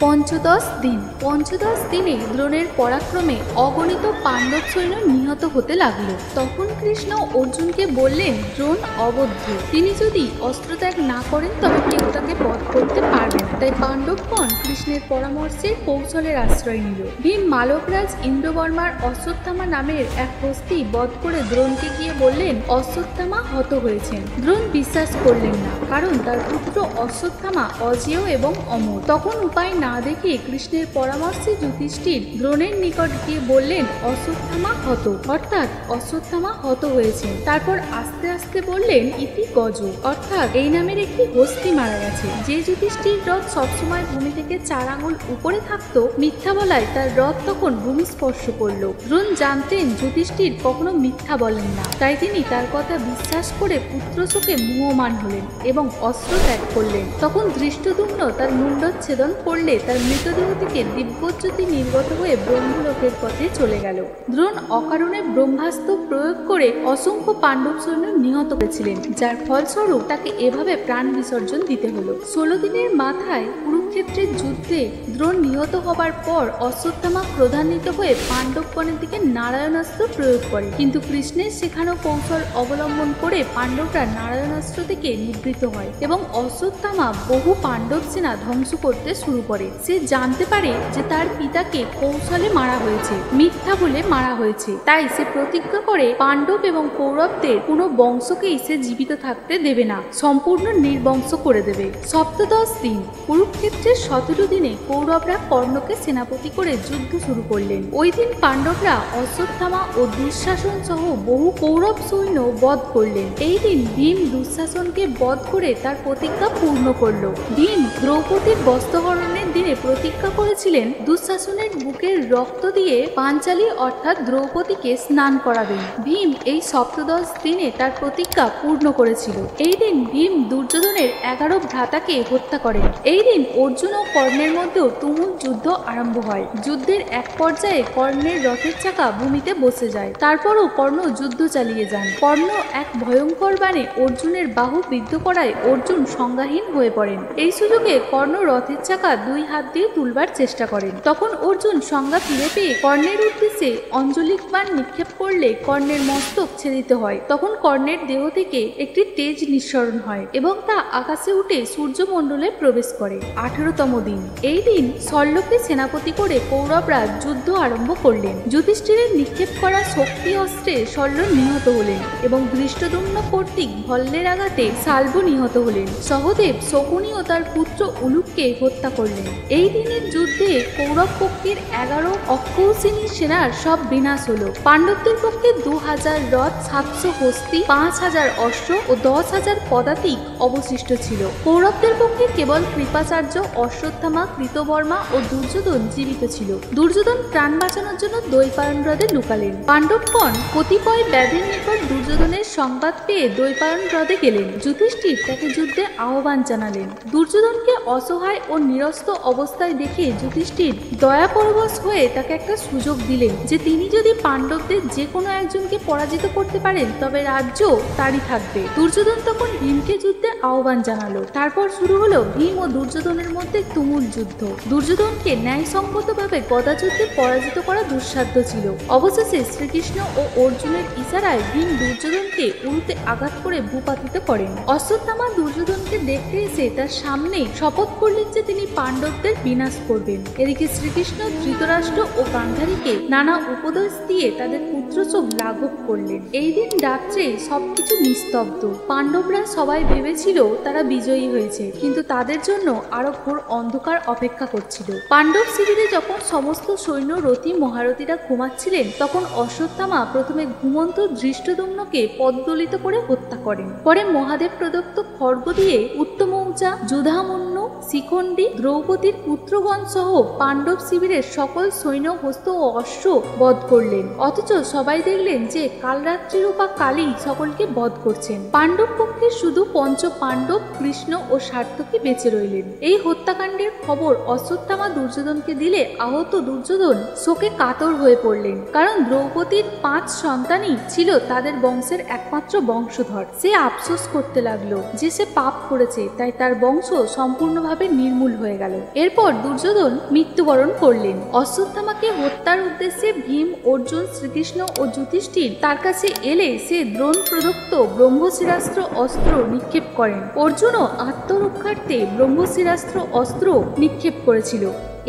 পঞ্চদশ দিন। পঞ্চদশ দিনে দ্রোণের পরাক্রমে অগণিত পাণ্ডব সৈন্য নিহত হতে লাগলো। তখন কৃষ্ণ অর্জুনকে বললেন, দ্রোণ অবদ্ধ, তিনি যদি অস্ত্রত্যাগ না করেন তবে কেউ তাকে বধ করতে পারবে না। তাই পাণ্ডবগণ কৃষ্ণের পরামর্শে কৌশলের আশ্রয় নিল। ভীম মালবরাজ ইন্দ্রবর্মার অশ্বত্থামা নামের এক হস্তি বধ করে দ্রোণকে গিয়ে বললেন, অশ্বত্থামা হত হয়েছেন। দ্রোণ বিশ্বাস করলেন না, কারণ তার পুত্র অশ্বত্থামা অজেয় এবং অমর। তখন উপায় না দেখে কৃষ্ণের পরামর্শে যুধিষ্ঠির দ্রোণের নিকট গিয়ে বললেন, অশ্বত্থামা হত, অর্থাৎ অশ্বত্থামা হত হয়েছেন। তারপর আস্তে আস্তে বললেন, ইতি গজ, অর্থাৎ এই নামের একটি হস্তি মারা গেছে। যে যুধিষ্ঠির রথ সবসময় ভূমি থেকে 4 আঙুল উপরে থাকতো, মিথ্যা বলায় তার রথ তখন ভূমি স্পর্শ করলো। দ্রোণ জানতেন যুধিষ্ঠির কখনো মিথ্যা বলেন না, তাই তিনি তার কথা বিশ্বাস করে পুত্র শোকে মুহ্যমান হলেন এবং অস্ত্র ত্যাগ করলেন। তখন ধৃষ্টদ্যুম্ন তার মুণ্ডচ্ছেদন করলে তার মৃতদেহ থেকে দিব্যজ্যোতি নির্গত হয়ে ব্রহ্মলোকের পথে চলে গেল। দ্রোণ অকারণে ব্রহ্মাস্ত্র প্রয়োগ করে অসংখ্য পাণ্ডব সৈন্য নিহত করেছিলেন, যার ফলস্বরূপ তাকে এভাবে প্রাণ বিসর্জন দিতে হলো। 16 দিনের মাথায় কুরুক্ষেত্রের যুদ্ধে দ্রোণ নিহত হবার পর অশ্বত্থামা ক্রোধান্বিত হয়ে পাণ্ডবগণের দিকে নারায়ণাস্ত্র প্রয়োগ করে, কিন্তু কৃষ্ণের শেখানো কৌশল অবলম্বন করে পাণ্ডবরা নারায়ণাস্ত্র থেকে নিবৃত হয় এবং অশ্বত্থামা বহু পাণ্ডব সেনা ধ্বংস করতে শুরু করে। সে জানতে পারে যে তার পিতাকে কৌশলে মারা হয়েছে, মিথ্যা বলে মারা হয়েছে। তাই সে প্রতিজ্ঞা করে পাণ্ডব এবং কৌরবদের কোনো বংশকেই সে জীবিত থাকতে দেবে না, সম্পূর্ণ নির্বংশ করে দেবে। সপ্তদশ দিন। কুরুক্ষেত্রের 17 দিনে কৌরবরা কর্ণকে সেনাপতি করে যুদ্ধ শুরু করলেন। ওই দিন পাণ্ডবরা অশ্বত্থামা ও দুঃশাসন সহ বহু কৌরব সৈন্য বধ করলেন। এই দিন ভীম দুঃশাসনকে বধ করে তার প্রতিজ্ঞা পূর্ণ করল। ভীম দ্রৌপদীর বস্ত্রহরণের দিনে প্রতিজ্ঞা করেছিলেন দুঃশাসনের বুকের রক্ত দিয়ে পাঞ্চালী অর্থাৎ দ্রৌপদীকে স্নান করাবেন। ভীম এই সপ্তদশ দিনে তার প্রতিজ্ঞা পূর্ণ করেছিল। এই দিন ভীম দুর্যোধনের 11 ভ্রাতাকে হত্যা করেন। এই দিন অর্জুন ও কর্ণের মধ্যেও তুমুল যুদ্ধ আরম্ভ হয়। যুদ্ধের এক পর্যায়ে কর্ণের রথের চাকা ভূমিতে বসে যায়। তারপরও কর্ণ যুদ্ধ চালিয়ে যান। কর্ণ এক ভয়ঙ্কর বাণে অর্জুনের বাহু বিদ্ধ করায় অর্জুন সংজ্ঞাহীন হয়ে পড়েন। এই সুযোগে কর্ণ রথের চাকা 2 হাত দিয়ে তুলবার চেষ্টা করেন। তখন অর্জুন সংজ্ঞা ফিরে পেয়ে কর্ণের উদ্দেশ্যে অঞ্জলিক বাণ নিক্ষেপ করলে কর্ণের মস্তক ছেদিত হয়। তখন কর্ণের দেহ থেকে একটি তেজ নিঃসরণ হয় এবং তা আকাশে উঠে সূর্যমণ্ডলে প্রবেশ করে। 18তম দিন। এই দিন শল্যকে সেনাপতি করে কৌরবরা যুদ্ধ আরম্ভ করলেন। যুধিষ্ঠিরের নিক্ষেপ করা শক্তি অস্ত্রে শল্য নিহত হলেন এবং ধৃষ্টদ্যুম্ন কর্তৃক ভল্লের আঘাতে শাল্ব নিহত হলেন। সহদেব শকুনি ও তার পুত্র উলুককে হত্যা করলেন। এই দিনের যুদ্ধে কৌরব পক্ষের 11 অক্ষৌসিনী সেনার সব বিনাশ হলো। পাণ্ডবদের পক্ষে 2000 রথ, 700 হস্তি, 5000 অশ্ব ও 10,000 পদাতিক অবশিষ্ট ছিল। কৌরবদের পক্ষে কেবল কৃপাচার্য, অশ্বত্থামা, কৃতবর্মা ও দুর্যোধন জীবিত ছিল। দুর্যোধন প্রাণ বাঁচানোর জন্য দৈপায়ন হ্রদে লুকালেন। পাণ্ডবগণ কতিপয় ব্যাধির নিকট দুর্যোধনের সংবাদ পেয়ে দৈপায়ন হ্রদে গেলেন। যুধিষ্ঠির তাকে যুদ্ধে আহ্বান জানালেন। দুর্যোধনকে অসহায় ও নিরস্ত অবস্থায় দেখে যুধিষ্ঠির দয়াপরবশ হয়ে তাকে একটা সুযোগ দিলেন যে তিনি যদি পাণ্ডবদের যে কোনো একজনকে পরাজিত করতে পারেন তবে রাজ্য তারই থাকবে। দুর্যোধন তখন ভীমকে যুদ্ধে আহ্বান জানালো। তারপর শুরু হলো ভীম ও দুর্যোধনের মধ্যে তুমুল যুদ্ধ। দুর্যোধনকে ন্যায়সঙ্গতভাবে গদাযুদ্ধে পরাজিত করা দুঃসাধ্য ছিল। অবশেষে শ্রীকৃষ্ণ ও অর্জুনের ইশারায় ভীম দুর্যোধনকে উরুতে আঘাত করে ভূপাতিত করেন। অশ্বত্থামা দুর্যোধনকে দেখতে এসে তার সামনে শপথ করলেন যে তিনি পাণ্ডবদের বিনাশ করবেন। এদিকে শ্রীকৃষ্ণ ধৃতরাষ্ট্র ও গান্ধারীকে নানা উপদেশ দিয়ে তাদের পুত্রশোক লাঘব করলেন। এই দিন রাত্রে সবকিছু নিস্তব্ধ। পাণ্ডবরা সবাই ভেবেছিল তারা বিজয়ী হয়েছে, কিন্তু তাদের জন্য আরো ঘোর অন্ধকার অপেক্ষা করছিল। পাণ্ডব শিবিরে যখন সমস্ত সৈন্য রথী মহারথীরা ঘুমাচ্ছিলেন তখন অশ্বত্থামা প্রথমে ঘুমন্ত ধৃষ্টদ্যুম্নকে পদদলিত করে হত্যা করেন। পরে মহাদেব প্রদত্ত খড়গ দিয়ে উত্তমৌজা, যুধামন্য, শিখণ্ডী, দ্রৌপদীর পুত্রগণ সহ পাণ্ডব শিবিরের সকল সৈন্য, হস্ত ও অশ্ব বধ করলেন। অথচ সবাই দেখলেন যে কালরাত্রিরূপা কালী সকলকে বধ করছেন। পাণ্ডব পক্ষে শুধু পঞ্চ পাণ্ডব, কৃষ্ণ ও সার্থকী বেঁচে রইলেন। এই হত্যাকাণ্ডের খবর অশ্বত্থামা দুর্যোধনকে দিলে আহত দুর্যোধন শোকে কাতর হয়ে পড়লেন, কারণ দ্রৌপদীর 5 সন্তানই ছিল তাদের বংশের একমাত্র বংশধর। সে আফসোস করতে লাগলো যে সে পাপ করেছে, তাই তার বংশ সম্পূর্ণ সম্পূর্ণভাবে নির্মূল হয়ে গেল। এরপর দুর্যোধন মৃত্যুবরণ করলেন। অশ্বত্থামাকে হত্যার উদ্দেশ্যে ভীম, অর্জুন, শ্রীকৃষ্ণ ও যুধিষ্ঠির তার কাছে এলে সে দ্রোণ প্রদত্ত ব্রহ্মশিরাস্ত্র অস্ত্র নিক্ষেপ করেন। অর্জুনও আত্মরক্ষার্থে ব্রহ্মশিরাস্ত্র অস্ত্র নিক্ষেপ করেছিল।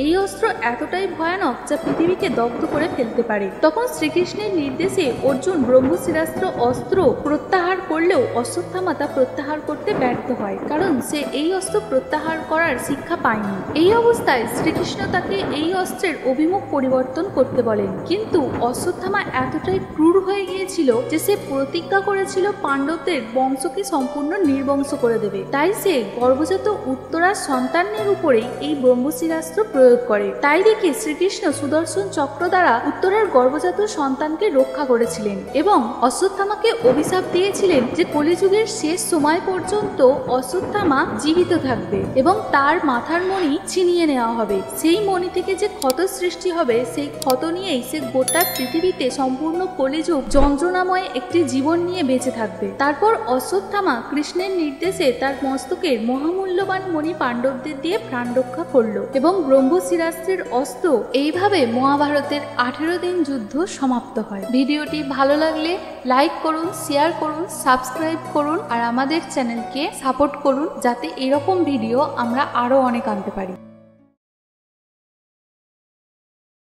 এই অস্ত্র এতটাই ভয়ানক যা পৃথিবীকে দগ্ধ করে ফেলতে পারে। তখন শ্রীকৃষ্ণের নির্দেশে অর্জুন ব্রহ্মশিরাস্ত্র অস্ত্র প্রত্যাহার করলেও অশ্বত্থামা তা প্রত্যাহার করতে ব্যর্থ হয়, কারণ সে এই অস্ত্র প্রত্যাহার করার শিক্ষা পায়নি। এই অবস্থায় শ্রীকৃষ্ণ তাকে এই অস্ত্রের অভিমুখ পরিবর্তন করতে বলেন, কিন্তু অশ্বত্থামা এতটাই ক্রূর হয়ে গিয়েছিল যে সে প্রতিজ্ঞা করেছিল পাণ্ডবদের বংশকে সম্পূর্ণ নির্বংশ করে দেবে। তাই সে গর্ভজাত উত্তরার সন্তানের উপরেই এই ব্রহ্মশিরাস্ত্র প্রয়োগ করে। তাই দেখে শ্রীকৃষ্ণ সুদর্শন চক্র দ্বারা উত্তরার গর্ভজাত সন্তানকে রক্ষা করেছিলেন এবং অশ্বত্থামাকে অভিশাপ দিয়েছিলেন যে কলিযুগের শেষ সময় পর্যন্ত অশ্বত্থামা জীবিত থাকবে এবং তার মাথার মণি ছিনিয়ে নেওয়া হবে। সেই মণি থেকে যে ক্ষত সৃষ্টি হবে, সেই ক্ষত নিয়েই সে গোটা পৃথিবীতে সম্পূর্ণ কলিযুগ যন্ত্রণাময় একটি জীবন নিয়ে বেঁচে থাকবে। তারপর অশ্বত্থামা কৃষ্ণের নির্দেশে তার মস্তকের মহামূল্যবান মণি পাণ্ডবদের দিয়ে প্রাণ রক্ষা করল এবং ব্রহ্মশিরাস্ত্রের অস্ত্র এইভাবে মহাভারতের 18 দিন যুদ্ধ সমাপ্ত হয়। ভিডিওটি ভালো লাগলে লাইক করুন, শেয়ার করুন, সাবস্ক্রাইব করুন আর আমাদের চ্যানেলকে সাপোর্ট করুন, যাতে এরকম ভিডিও আমরা আরো অনেক আনতে পারি।